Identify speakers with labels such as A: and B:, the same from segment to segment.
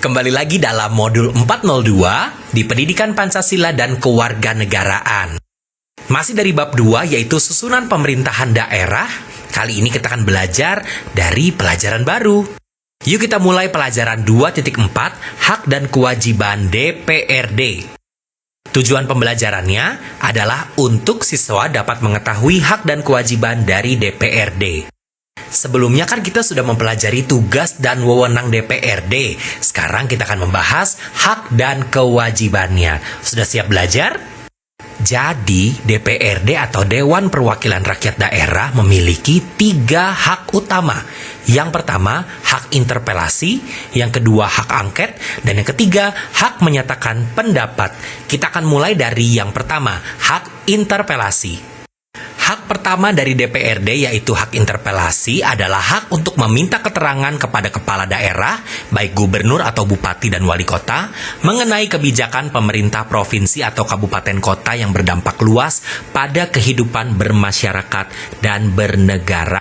A: Kembali lagi dalam modul 402 di Pendidikan Pancasila dan Kewarganegaraan. Masih dari bab 2 yaitu susunan pemerintahan daerah. Kali ini kita akan belajar dari pelajaran baru. Yuk kita mulai pelajaran 2.4 Hak dan Kewajiban DPRD. Tujuan pembelajarannya adalah untuk siswa dapat mengetahui hak dan kewajiban dari DPRD. Sebelumnya kan kita sudah mempelajari tugas dan wewenang DPRD. Sekarang kita akan membahas hak dan kewajibannya. Sudah siap belajar? Jadi, DPRD atau Dewan Perwakilan Rakyat Daerah memiliki 3 hak utama. Yang pertama, hak interpelasi, yang kedua, hak angket, dan yang ketiga, hak menyatakan pendapat. Kita akan mulai dari yang pertama, hak interpelasi. Hak pertama dari DPRD yaitu hak interpelasi adalah hak untuk meminta keterangan kepada kepala daerah, baik gubernur atau bupati dan wali kota, mengenai kebijakan pemerintah provinsi atau kabupaten kota yang berdampak luas pada kehidupan bermasyarakat dan bernegara.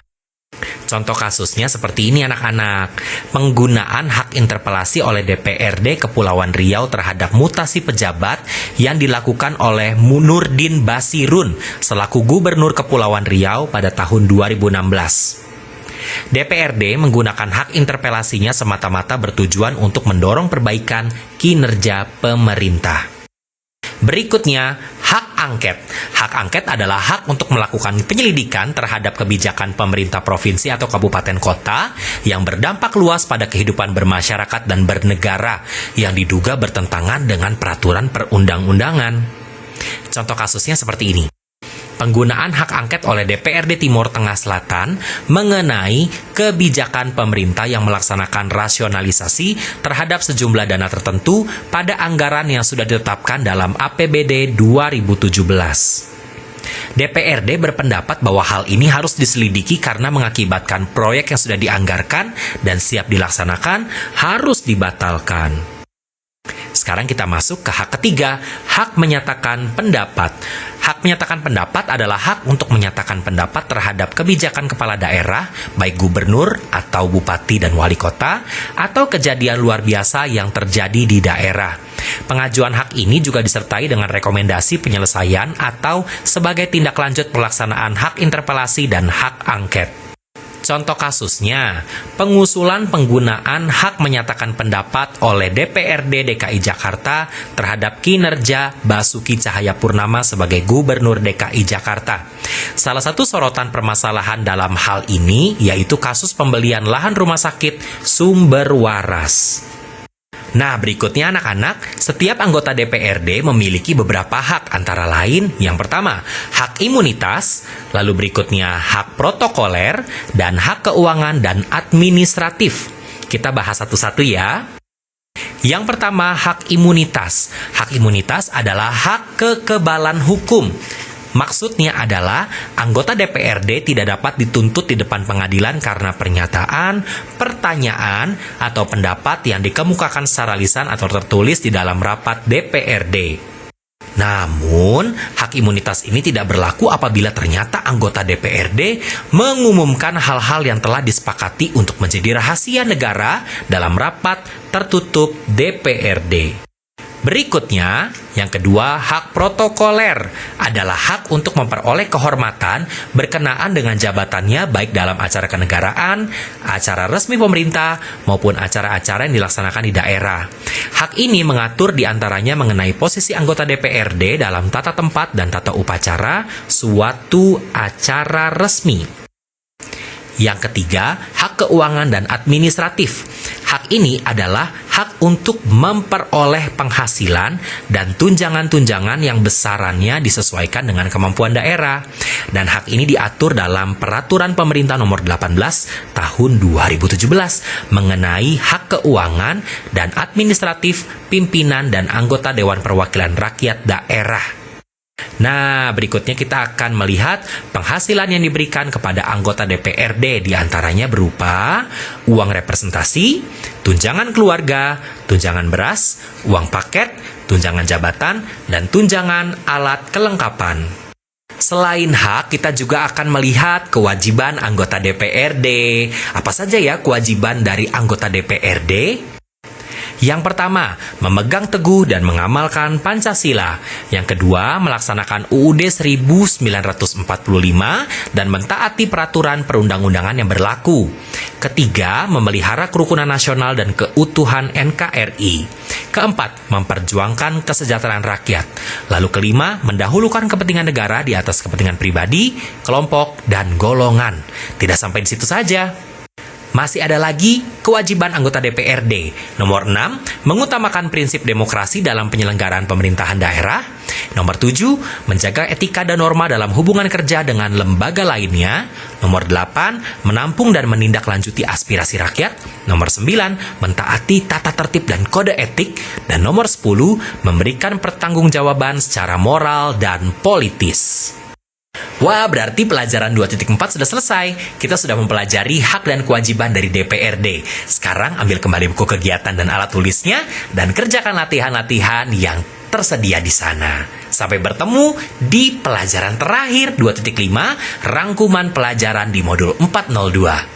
A: Contoh kasusnya seperti ini anak-anak. Penggunaan hak interpelasi oleh DPRD Kepulauan Riau terhadap mutasi pejabat yang dilakukan oleh Nurdin Basirun selaku Gubernur Kepulauan Riau pada tahun 2016. DPRD menggunakan hak interpelasinya semata-mata bertujuan untuk mendorong perbaikan kinerja pemerintah. Berikutnya, hak angket. Hak angket adalah hak untuk melakukan penyelidikan terhadap kebijakan pemerintah provinsi atau kabupaten kota yang berdampak luas pada kehidupan bermasyarakat dan bernegara yang diduga bertentangan dengan peraturan perundang-undangan. Contoh kasusnya seperti ini. Penggunaan hak angket oleh DPRD Timur Tengah Selatan mengenai kebijakan pemerintah yang melaksanakan rasionalisasi terhadap sejumlah dana tertentu pada anggaran yang sudah ditetapkan dalam APBD 2017. DPRD berpendapat bahwa hal ini harus diselidiki karena mengakibatkan proyek yang sudah dianggarkan dan siap dilaksanakan harus dibatalkan. Sekarang kita masuk ke hak ketiga, hak menyatakan pendapat. Hak menyatakan pendapat adalah hak untuk menyatakan pendapat terhadap kebijakan kepala daerah, baik gubernur atau bupati dan wali kota, atau kejadian luar biasa yang terjadi di daerah. Pengajuan hak ini juga disertai dengan rekomendasi penyelesaian atau sebagai tindak lanjut pelaksanaan hak interpelasi dan hak angket. Contoh kasusnya, pengusulan penggunaan hak menyatakan pendapat oleh DPRD DKI Jakarta terhadap kinerja Basuki Cahayapurnama sebagai Gubernur DKI Jakarta. Salah satu sorotan permasalahan dalam hal ini yaitu kasus pembelian lahan rumah sakit Sumber Waras. Nah, berikutnya anak-anak, setiap anggota DPRD memiliki beberapa hak antara lain yang pertama, hak imunitas, lalu berikutnya hak protokoler, dan hak keuangan dan administratif. Kita bahas satu-satu ya. Yang pertama, hak imunitas. Hak imunitas adalah hak kekebalan hukum. Maksudnya adalah anggota DPRD tidak dapat dituntut di depan pengadilan karena pernyataan, pertanyaan, atau pendapat yang dikemukakan secara lisan atau tertulis di dalam rapat DPRD. Namun, hak imunitas ini tidak berlaku apabila ternyata anggota DPRD mengumumkan hal-hal yang telah disepakati untuk menjadi rahasia negara dalam rapat tertutup DPRD. Berikutnya, yang kedua, hak protokoler adalah hak untuk memperoleh kehormatan berkenaan dengan jabatannya baik dalam acara kenegaraan, acara resmi pemerintah, maupun acara-acara yang dilaksanakan di daerah. Hak ini mengatur diantaranya mengenai posisi anggota DPRD dalam tata tempat dan tata upacara suatu acara resmi. Yang ketiga, hak keuangan dan administratif. Hak ini adalah hak untuk memperoleh penghasilan dan tunjangan-tunjangan yang besarannya disesuaikan dengan kemampuan daerah. Dan hak ini diatur dalam Peraturan Pemerintah Nomor 18 Tahun 2017 mengenai hak keuangan dan administratif pimpinan dan anggota Dewan Perwakilan Rakyat Daerah. Nah, berikutnya kita akan melihat penghasilan yang diberikan kepada anggota DPRD, diantaranya berupa uang representasi, tunjangan keluarga, tunjangan beras, uang paket, tunjangan jabatan, dan tunjangan alat kelengkapan. Selain hak, kita juga akan melihat kewajiban anggota DPRD. Apa saja ya kewajiban dari anggota DPRD? Yang pertama, memegang teguh dan mengamalkan Pancasila. Yang kedua, melaksanakan UUD 1945 dan mentaati peraturan perundang-undangan yang berlaku. Ketiga, memelihara kerukunan nasional dan keutuhan NKRI. Keempat, memperjuangkan kesejahteraan rakyat. Lalu kelima, mendahulukan kepentingan negara di atas kepentingan pribadi, kelompok, dan golongan. Tidak sampai di situ saja. Masih ada lagi kewajiban anggota DPRD. Nomor 6, mengutamakan prinsip demokrasi dalam penyelenggaraan pemerintahan daerah. Nomor 7, menjaga etika dan norma dalam hubungan kerja dengan lembaga lainnya. Nomor 8, menampung dan menindaklanjuti aspirasi rakyat. Nomor 9, mentaati tata tertib dan kode etik. Dan nomor 10, memberikan pertanggungjawaban secara moral dan politis. Wah, berarti pelajaran 2.4 sudah selesai. Kita sudah mempelajari hak dan kewajiban dari DPRD. Sekarang ambil kembali buku kegiatan dan alat tulisnya dan kerjakan latihan-latihan yang tersedia di sana. Sampai bertemu di pelajaran terakhir 2.5, rangkuman pelajaran di modul 402.